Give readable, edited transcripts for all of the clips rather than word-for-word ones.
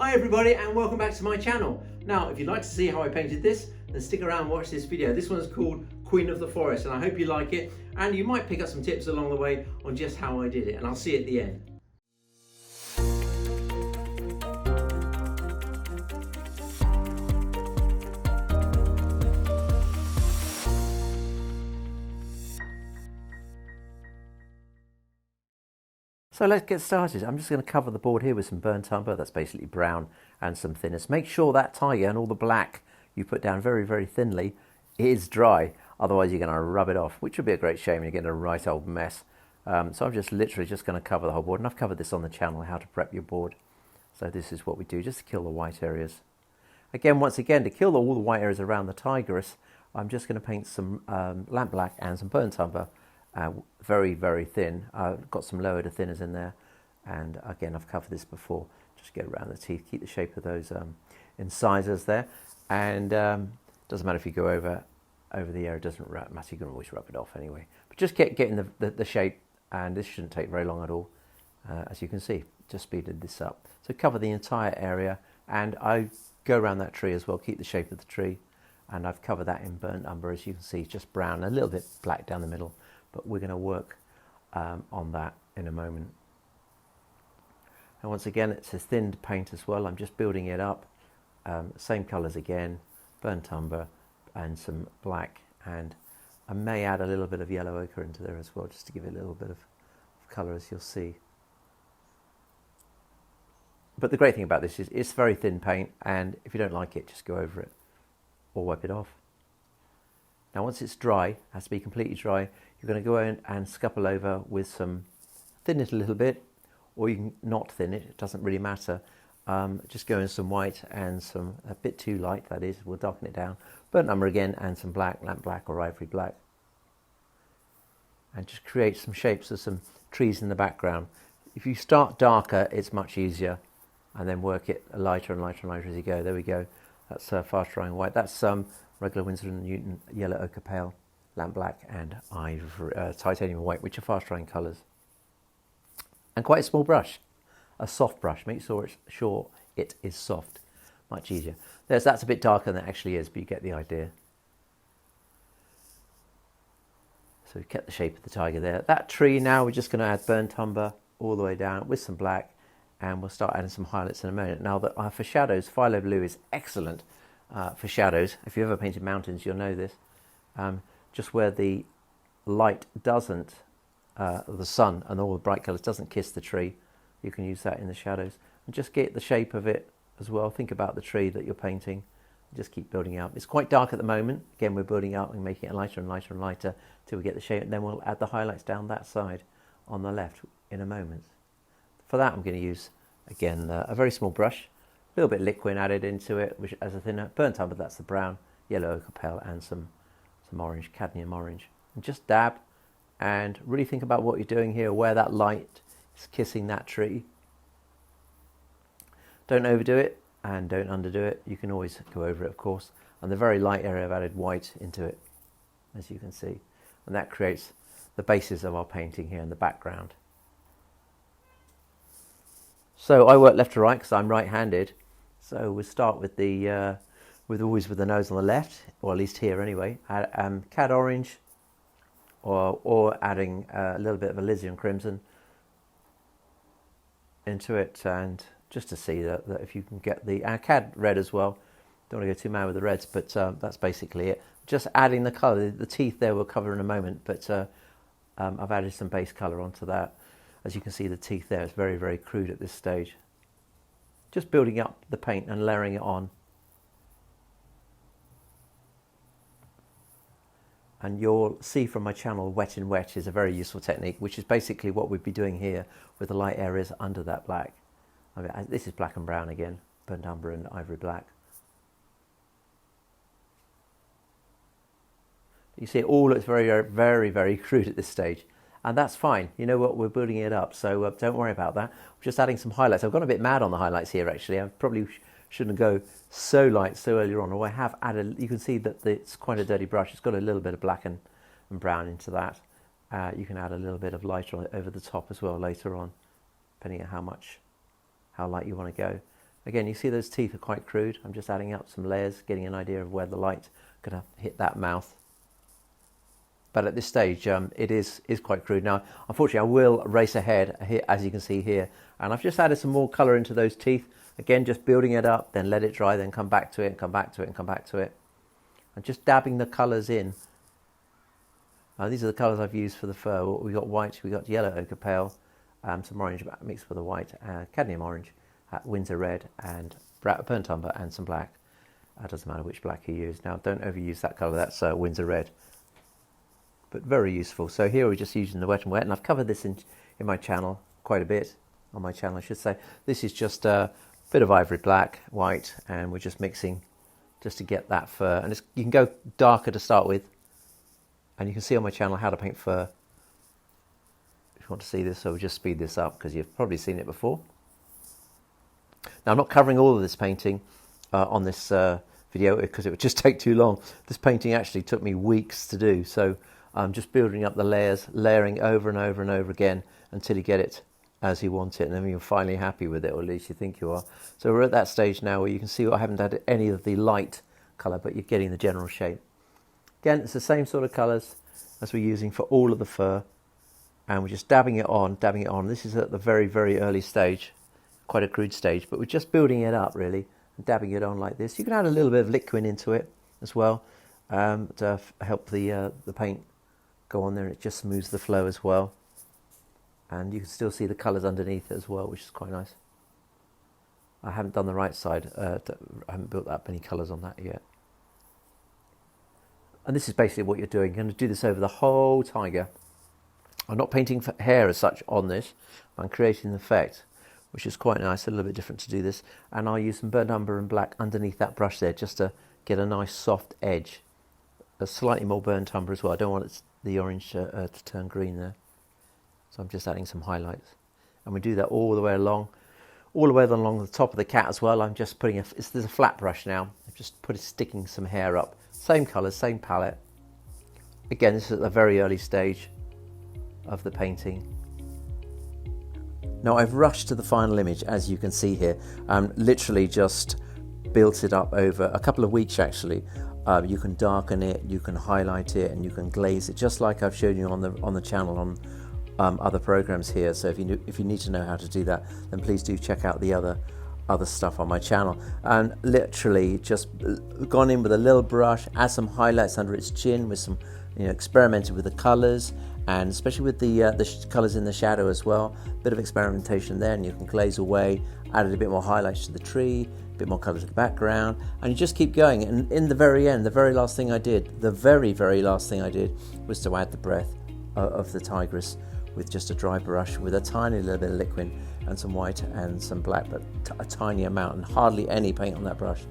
Hi everybody and welcome back to my channel. Now if you'd like to see how I painted this, then stick around and watch this video. This one's called Queen of the Forest and I hope you like it, and you might pick up some tips along the way on just how I did it, and I'll see you at the end. So let's get started. I'm just going to cover the board here with some burnt umber, that's basically brown, and some thinners. Make sure that tiger and all the black you put down very thinly is dry, otherwise you're going to rub it off, which would be a great shame. You're getting a right old mess. So I'm just literally just going to cover the whole board, and I've covered this on the channel, how to prep your board. So this is what we do, just to kill the white areas. Once again, to kill all the white areas around the tigress, I'm just going to paint some lamp black and some burnt umber. Very thin. I've got some lower to thinners in there, and again I've covered this before. Just get around the teeth, keep the shape of those incisors there, and doesn't matter if you go over the area, it doesn't matter, you can always rub it off anyway. But just getting the shape, and this shouldn't take very long at all. As you can see, just speeded this up. So cover the entire area, and I go around that tree as well, keep the shape of the tree, and I've covered that in burnt umber, as you can see, just brown, a little bit black down the middle. But we're going to work on that in a moment. And once again, it's a thinned paint as well. I'm just building it up. Same colours again, burnt umber and some black. And I may add a little bit of yellow ochre into there as well, just to give it a little bit of colour, as you'll see. But the great thing about this is it's very thin paint, and if you don't like it, just go over it or wipe it off. Now once it's dry, it has to be completely dry, you're going to go in and scupple over with some, thin it a little bit, or you can not thin it, it doesn't really matter. Just go in some white and some, a bit too light that is, we'll darken it down. Burnt umber again and some black, lamp black or ivory black. And just create some shapes of some trees in the background. If you start darker, it's much easier, and then work it lighter and lighter and lighter as you go. There we go, that's fast drying white. That's regular Winsor & Newton yellow ochre pale, lamp black and ivory, titanium white, which are fast drying colours. And quite a small brush, a soft brush. Make sure it is soft, much easier. That's a bit darker than it actually is, but you get the idea. So we've kept the shape of the tiger there. That tree now, we're just going to add burnt umber all the way down with some black, and we'll start adding some highlights in a moment. Now for shadows, phthalo blue is excellent. For shadows, if you've ever painted mountains, you'll know this. Just where the light doesn't, the sun and all the bright colours doesn't kiss the tree, you can use that in the shadows. And just get the shape of it as well. Think about the tree that you're painting. Just keep building up. It's quite dark at the moment. Again, we're building up and making it lighter and lighter and lighter till we get the shape. And then we'll add the highlights down that side on the left in a moment. For that, I'm going to use, again, a very small brush. A little bit of liquid added into it, which as a thinner. Burnt umber, that's the brown, yellow ochre pale, and some orange, cadmium orange. And just dab, and really think about what you're doing here, where that light is kissing that tree. Don't overdo it, and don't underdo it. You can always go over it, of course. And the very light area, I've added white into it, as you can see. And that creates the basis of our painting here in the background. So I work left to right because I'm right-handed. So we'll start with the always with the nose on the left, or at least here anyway. Cad orange, or adding a little bit of alizarin crimson into it, and just to see that if you can get the cad red as well. Don't want to go too mad with the reds, but that's basically it. Just adding the colour. The teeth there we'll cover in a moment, but I've added some base colour onto that. As you can see, the teeth there is very crude at this stage. Just building up the paint and layering it on. And you'll see from my channel, wet in wet is a very useful technique, which is basically what we'd be doing here with the light areas under that black. I mean, this is black and brown again, burnt umber and ivory black. You see it all looks very crude at this stage. And that's fine. You know what, we're building it up, so don't worry about that. I'm just adding some highlights. I've gone a bit mad on the highlights here, actually. I probably shouldn't go so light so earlier on. Or I have added, you can see that it's quite a dirty brush. It's got a little bit of black and brown into that. You can add a little bit of lighter over the top as well later on, depending on how light you want to go. Again, you see those teeth are quite crude. I'm just adding up some layers, getting an idea of where the light's going to hit that mouth. But at this stage, it is quite crude. Now, unfortunately, I will race ahead here, as you can see here. And I've just added some more colour into those teeth. Again, just building it up, then let it dry, then come back to it, and come back to it, and come back to it. And just dabbing the colours in. These are the colours I've used for the fur. We've got white, we've got yellow ochre pale, some orange mixed with a white, cadmium orange, Windsor red, and burnt umber, and some black. It doesn't matter which black you use. Now, don't overuse that colour, that's Windsor red. But very useful. So here we're just using the wet and wet, and I've covered this in my channel quite a bit, on my channel I should say. This is just a bit of ivory black, white, and we're just mixing just to get that fur. And you can go darker to start with, and you can see on my channel how to paint fur. If you want to see this, so we'll just speed this up because you've probably seen it before. Now, I'm not covering all of this painting on this video because it would just take too long. This painting actually took me weeks to do, so I'm just building up the layers, layering over and over and over again until you get it as you want it, and then you're finally happy with it, or at least you think you are. So we're at that stage now where you can see I haven't added any of the light colour, but you're getting the general shape. Again, it's the same sort of colours as we're using for all of the fur, and we're just dabbing it on, dabbing it on. This is at the very, very early stage, quite a crude stage, but we're just building it up really, and dabbing it on like this. You can add a little bit of liquid into it as well to help the paint go on there, and it just smooths the flow as well. And you can still see the colours underneath it as well, which is quite nice. I haven't done the right side, I haven't built up any colours on that yet. And this is basically what you're doing. You're going to do this over the whole tiger. I'm not painting for hair as such on this, I'm creating an effect, which is quite nice, a little bit different to do this. And I'll use some burnt umber and black underneath that brush there, just to get a nice soft edge. A slightly more burnt umber as well. I don't want the orange to turn green there. So I'm just adding some highlights. And we do that all the way along the top of the cat as well. I'm just putting there's a flat brush now. I've just sticking some hair up. Same colours, same palette. Again, this is at the very early stage of the painting. Now I've rushed to the final image, as you can see here. Literally just built it up over a couple of weeks actually. You can darken it, you can highlight it, and you can glaze it, just like I've shown you on the channel on other programs here. So if you need to know how to do that, then please do check out the other stuff on my channel. And literally just gone in with a little brush, add some highlights under its chin with some, experimented with the colours, and especially with the colours in the shadow as well. Bit of experimentation there, and you can glaze away. Added a bit more highlights to the tree, a bit more colour to the background, and you just keep going. And in the very end, the very last thing I did was to add the breath of the tigress with just a dry brush with a tiny little bit of liquid and some white and some black, but a tiny amount, and hardly any paint on that brush.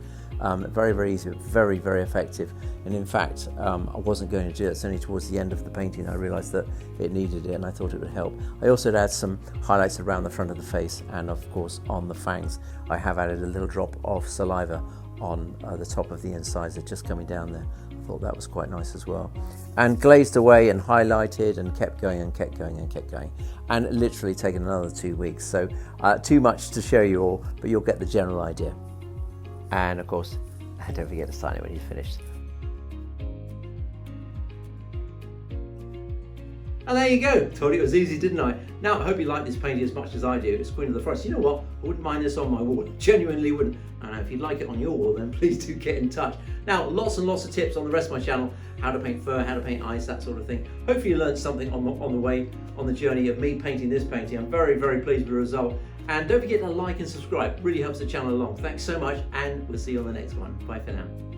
Very, very easy, but very, very effective. And in fact, I wasn't going to do it. It's only towards the end of the painting I realised that it needed it, and I thought it would help. I also add some highlights around the front of the face, and of course on the fangs. I have added a little drop of saliva on the top of the incisors, just coming down there. I thought that was quite nice as well. And glazed away and highlighted and kept going and kept going and kept going. And literally taken another 2 weeks. So too much to show you all, but you'll get the general idea. And of course, don't forget to sign it when you've finished. And there you go. Told you it was easy, didn't I? Now, I hope you like this painting as much as I do. It's Queen of the Forest. You know what? I wouldn't mind this on my wall. Genuinely wouldn't. And if you'd like it on your wall, then please do get in touch. Now, lots and lots of tips on the rest of my channel. How to paint fur, how to paint ice, that sort of thing. Hopefully you learned something on the way, on the journey of me painting this painting. I'm very, very pleased with the result. And don't forget to like and subscribe. It really helps the channel along. Thanks so much, and we'll see you on the next one. Bye for now.